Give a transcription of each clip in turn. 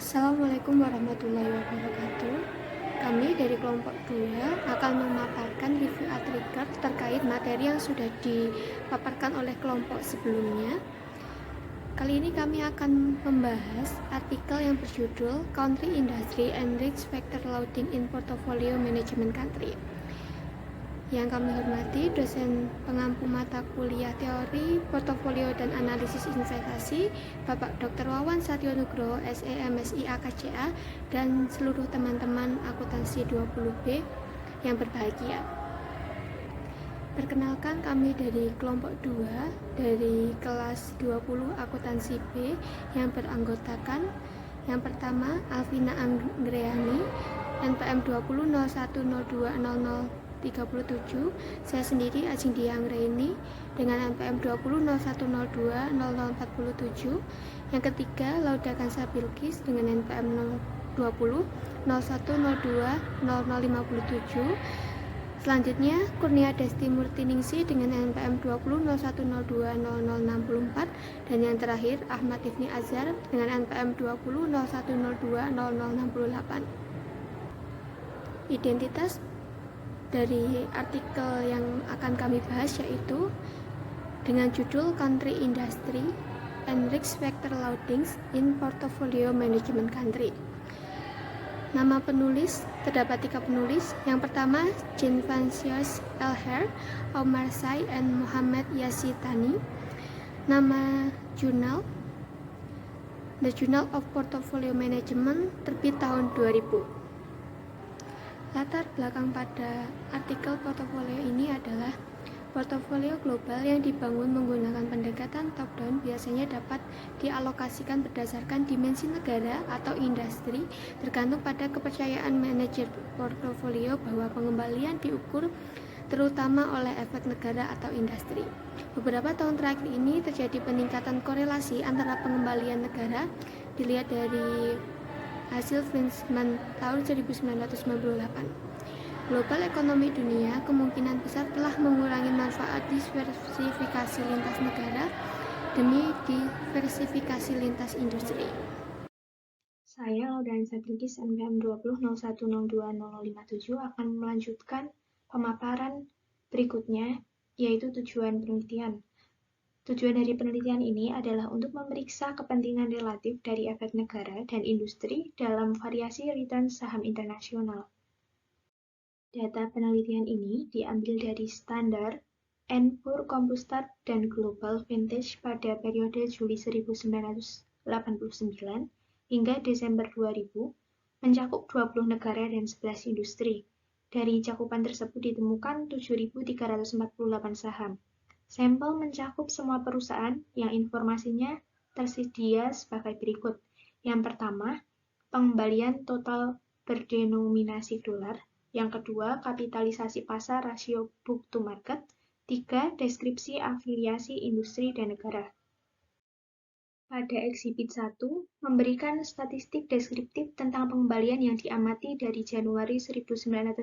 Assalamualaikum warahmatullahi wabarakatuh. Kami dari kelompok 2 akan memaparkan review artikel terkait materi yang sudah dipaparkan oleh kelompok sebelumnya. Kali ini kami akan membahas artikel yang berjudul Country Industry and Risk Factor Loading in Portfolio Management Country. Yang kami hormati dosen pengampu mata kuliah teori, portofolio dan analisis investasi, Bapak Dr. Wawan Satyo Nugroho, SE MSI AKCA, dan seluruh teman-teman akuntansi 20B yang berbahagia. Perkenalkan, kami dari kelompok 2 dari kelas 20 akuntansi B yang beranggotakan yang pertama Alvina Anggreani, NPM 2001020037. Saya sendiri Ajeng Dia Anggraini dengan NPM 2001020047. Yang ketiga Lauda Kansa Bilkis dengan NPM 2001020057. Selanjutnya Kurnia Desti Murtiningsi dengan NPM 2001020064. Dan yang terakhir Ahmad Ifni Azhar dengan NPM 2001020068. Identitas dari artikel yang akan kami bahas yaitu dengan judul Country Industry and Risk Factor Loadings in Portfolio Management Country. Nama penulis, terdapat 3 penulis. Yang pertama Jean Francois Elher, Omar Sy, and Muhammad Yassitani. Nama jurnal The Journal of Portfolio Management, terbit tahun 2000. Latar belakang pada artikel portofolio ini adalah portofolio global yang dibangun menggunakan pendekatan top-down biasanya dapat dialokasikan berdasarkan dimensi negara atau industri, tergantung pada kepercayaan manajer portofolio bahwa pengembalian diukur terutama oleh efek negara atau industri. Beberapa tahun terakhir ini terjadi peningkatan korelasi antara pengembalian negara dilihat dari hasil Friedman tahun 1998. Global ekonomi dunia kemungkinan besar telah mengurangi manfaat diversifikasi lintas negara demi diversifikasi lintas industri. Saya Lauda Kansa Bilkis NPM 2001020057 akan melanjutkan pemaparan berikutnya, yaitu tujuan penelitian. Tujuan dari penelitian ini adalah untuk memeriksa kepentingan relatif dari efek negara dan industri dalam variasi return saham internasional. Data penelitian ini diambil dari standar N-Pur Compustat dan Global Vintage pada periode Juli 1989 hingga Desember 2000, mencakup 20 negara dan 11 industri. Dari cakupan tersebut ditemukan 7.348 saham. Sampel mencakup semua perusahaan yang informasinya tersedia sebagai berikut. Yang pertama, pengembalian total berdenominasi dolar. Yang kedua, kapitalisasi pasar rasio book to market. 3, deskripsi afiliasi industri dan negara. Pada eksibit 1, memberikan statistik deskriptif tentang pengembalian yang diamati dari Januari 1992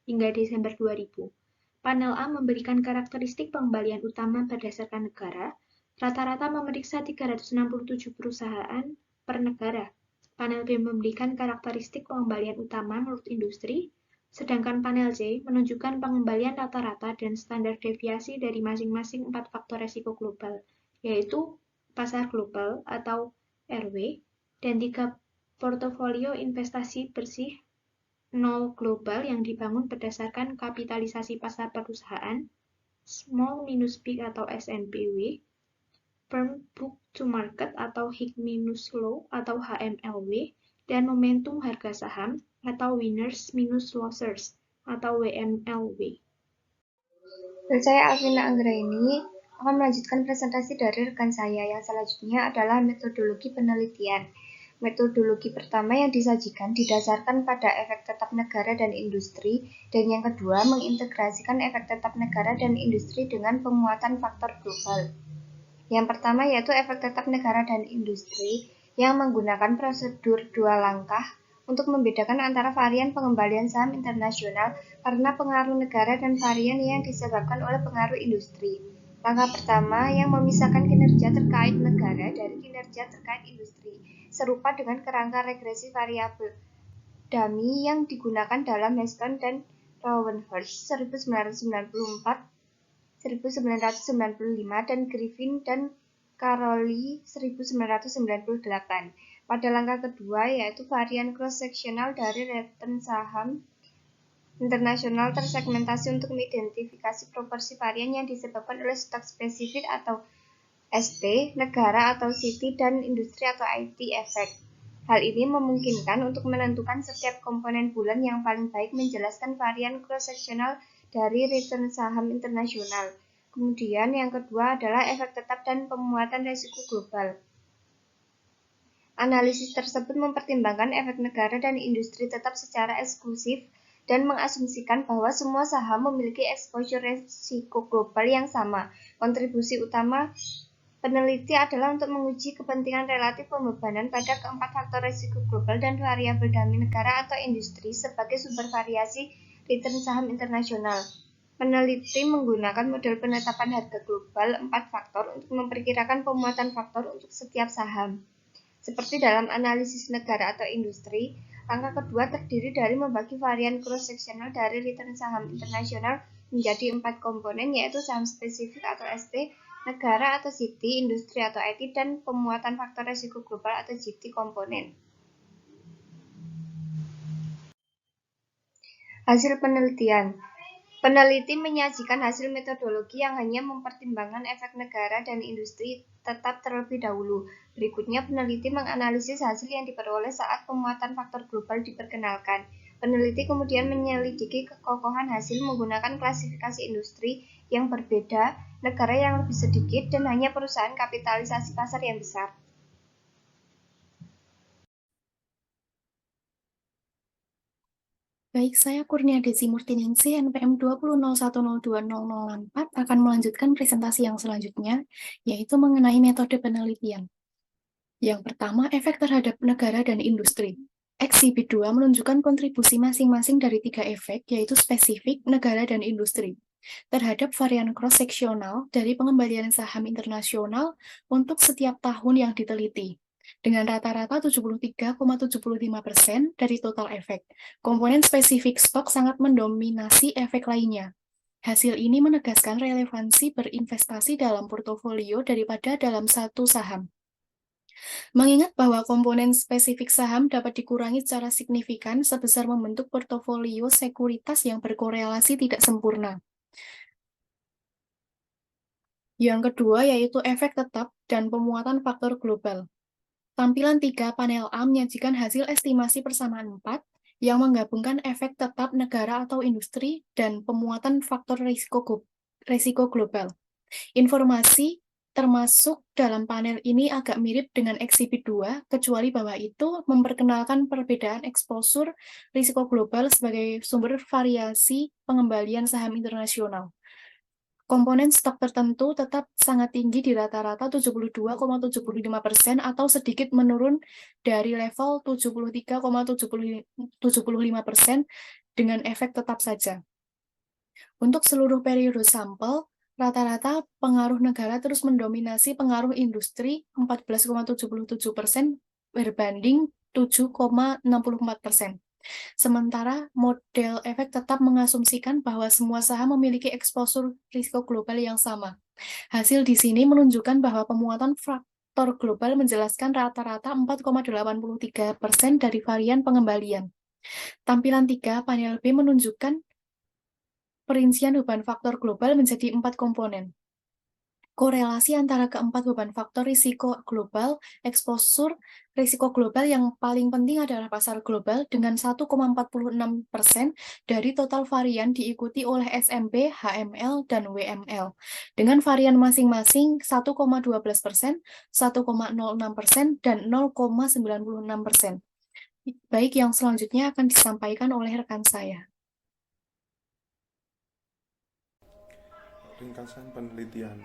hingga Desember 2000. Panel A memberikan karakteristik pengembalian utama berdasarkan negara, rata-rata memeriksa 367 perusahaan per negara. Panel B memberikan karakteristik pengembalian utama menurut industri, sedangkan panel C menunjukkan pengembalian rata-rata dan standar deviasi dari masing-masing 4 faktor resiko global, yaitu pasar global atau RW, dan 3 portofolio investasi bersih nol global yang dibangun berdasarkan kapitalisasi pasar perusahaan, small minus big atau SNBW, firm book to market atau HIC minus low atau HMLW, dan momentum harga saham atau winners minus losers atau WMLW. Dan saya Alvina Anggraini akan melanjutkan presentasi dari rekan saya. Yang selanjutnya adalah metodologi penelitian. Metodologi pertama yang disajikan didasarkan pada efek tetap negara dan industri, dan yang kedua mengintegrasikan efek tetap negara dan industri dengan penguatan faktor global. Yang pertama yaitu efek tetap negara dan industri yang menggunakan prosedur 2 langkah untuk membedakan antara varian pengembalian saham internasional karena pengaruh negara dan varian yang disebabkan oleh pengaruh industri. Langkah pertama yang memisahkan kinerja terkait negara dari kinerja terkait industri, serupa dengan kerangka regresi variabel dummy yang digunakan dalam Heston dan Lowenhurst 1994, 1995 dan Griffin dan Caroli 1998. Pada langkah kedua, yaitu varian cross-sectional dari return saham internasional tersegmentasi untuk mengidentifikasi proporsi varian yang disebabkan oleh stok spesifik atau ST, negara atau city, dan industri atau IT efek. Hal ini memungkinkan untuk menentukan setiap komponen bulan yang paling baik menjelaskan varian cross-sectional dari return saham internasional. Kemudian yang kedua adalah efek tetap dan pemuatan risiko global. Analisis tersebut mempertimbangkan efek negara dan industri tetap secara eksklusif dan mengasumsikan bahwa semua saham memiliki exposure risiko global yang sama. Kontribusi utama peneliti adalah untuk menguji kepentingan relatif pembebanan pada keempat faktor risiko global dan variabel dummy negara atau industri sebagai sumber variasi return saham internasional. Peneliti menggunakan model penetapan harga global 4 faktor untuk memperkirakan pemuatan faktor untuk setiap saham. Seperti dalam analisis negara atau industri, langkah kedua terdiri dari membagi varian cross-sectional dari return saham internasional menjadi 4 komponen, yaitu saham spesifik atau ST, negara atau city, industri atau IT, dan pemuatan faktor risiko global atau GT komponen. Hasil penelitian. Peneliti menyajikan hasil metodologi yang hanya mempertimbangkan efek negara dan industri tetap terlebih dahulu. Berikutnya, peneliti menganalisis hasil yang diperoleh saat pemuatan faktor global diperkenalkan. Peneliti kemudian menyelidiki kekokohan hasil menggunakan klasifikasi industri yang berbeda, negara yang lebih sedikit, dan hanya perusahaan kapitalisasi pasar yang besar. Baik, saya Kurnia Desi Murtiningsih, NPM 2001020004 akan melanjutkan presentasi yang selanjutnya, yaitu mengenai metode penelitian. Yang pertama, efek terhadap negara dan industri. Ekshibit 2 menunjukkan kontribusi masing-masing dari 3 efek, yaitu spesifik, negara, dan industri, terhadap varian cross-seksional dari pengembalian saham internasional untuk setiap tahun yang diteliti, dengan rata-rata 73,75% dari total efek. Komponen spesifik stok sangat mendominasi efek lainnya. Hasil ini menegaskan relevansi berinvestasi dalam portofolio daripada dalam satu saham. Mengingat bahwa komponen spesifik saham dapat dikurangi secara signifikan sebesar membentuk portofolio sekuritas yang berkorelasi tidak sempurna. Yang kedua yaitu efek tetap dan pemuatan faktor global. Tampilan 3 panel A menyajikan hasil estimasi persamaan 4 yang menggabungkan efek tetap negara atau industri dan pemuatan faktor risiko global. Informasi termasuk dalam panel ini agak mirip dengan ekshibit 2, kecuali bahwa itu memperkenalkan perbedaan eksposur risiko global sebagai sumber variasi pengembalian saham internasional. Komponen stok tertentu tetap sangat tinggi di rata-rata 72,75% atau sedikit menurun dari level 73,75% dengan efek tetap saja. Untuk seluruh periode sampel, rata-rata pengaruh negara terus mendominasi pengaruh industri 14,77% berbanding 7,64%. Sementara model efek tetap mengasumsikan bahwa semua saham memiliki eksposur risiko global yang sama. Hasil di sini menunjukkan bahwa pemuatan faktor global menjelaskan rata-rata 4,83% dari varian pengembalian. Tampilan 3 panel B menunjukkan perincian beban faktor global menjadi 4 komponen. Korelasi antara keempat beban faktor risiko global, eksposur risiko global yang paling penting adalah pasar global dengan 1,46% dari total varian diikuti oleh SMB, HML, dan WML. Dengan varian masing-masing 1,12%, 1,06%, dan 0,96%. Baik, yang selanjutnya akan disampaikan oleh rekan saya. Ringkasan penelitian.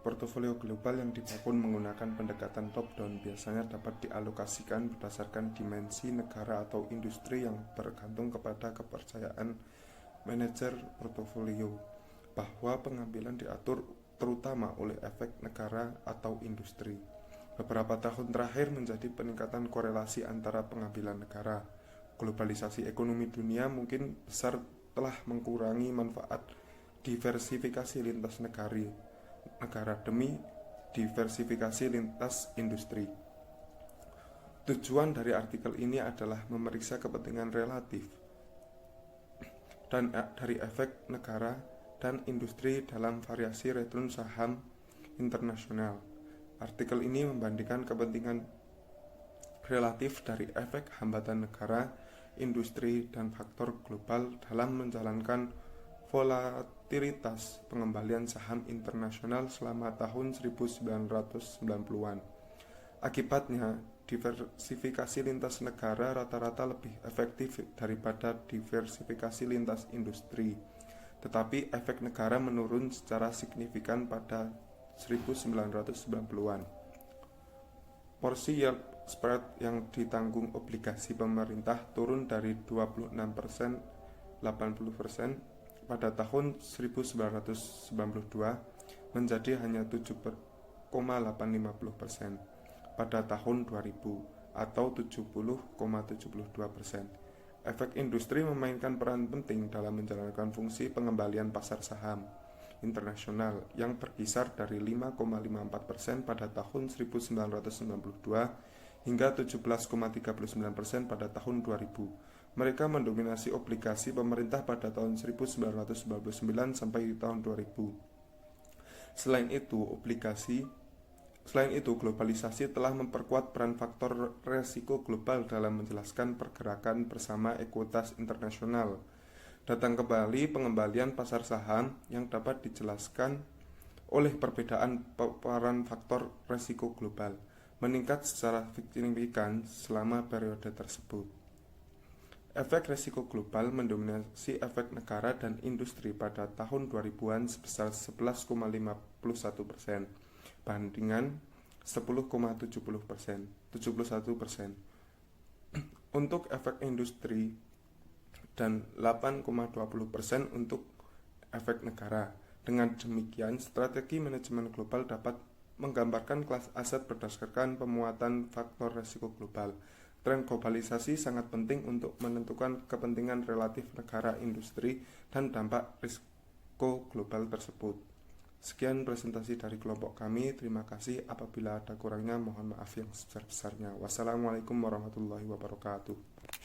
Portofolio global yang dibangun menggunakan pendekatan top-down biasanya dapat dialokasikan berdasarkan dimensi negara atau industri yang bergantung kepada kepercayaan manajer portofolio bahwa pengambilan diatur terutama oleh efek negara atau industri. Beberapa tahun terakhir menjadi peningkatan korelasi antara pengambilan negara. Globalisasi ekonomi dunia mungkin besar telah mengurangi manfaat diversifikasi lintas negara demi diversifikasi lintas industri. Tujuan dari artikel ini adalah memeriksa kepentingan relatif dan dari efek negara dan industri dalam variasi return saham internasional. Artikel ini membandingkan kepentingan relatif dari efek hambatan negara, industri, dan faktor global dalam menjalankan volatilitas pengembalian saham internasional selama tahun 1990-an. Akibatnya, diversifikasi lintas negara rata-rata lebih efektif daripada diversifikasi lintas industri, tetapi efek negara menurun secara signifikan pada 1990-an. Porsi yield spread yang ditanggung obligasi pemerintah turun dari 26% 80% pada tahun 1992 menjadi hanya 7,850% pada tahun 2000 atau 70,72%. Efek industri memainkan peran penting dalam menjalankan fungsi pengembalian pasar saham internasional yang berkisar dari 5,54% pada tahun 1992 hingga 17,39% pada tahun 2000. Mereka mendominasi obligasi pemerintah pada tahun 1999 sampai tahun 2000. Selain itu, globalisasi telah memperkuat peran faktor resiko global dalam menjelaskan pergerakan bersama ekuitas internasional. Datang kembali pengembalian pasar saham yang dapat dijelaskan oleh perbedaan peran faktor resiko global meningkat secara signifikan selama periode tersebut. Efek resiko global mendominasi efek negara dan industri pada tahun 2000-an sebesar 11,51%. Bandingan 10,71%. Untuk efek industri dan 8,20% untuk efek negara. Dengan demikian, strategi manajemen global dapat menggambarkan kelas aset berdasarkan pemuatan faktor risiko global. Tren globalisasi sangat penting untuk menentukan kepentingan relatif negara, industri, dan dampak risiko global tersebut. Sekian presentasi dari kelompok kami. Terima kasih. Apabila ada kurangnya, mohon maaf yang sebesar-besarnya. Wassalamualaikum warahmatullahi wabarakatuh.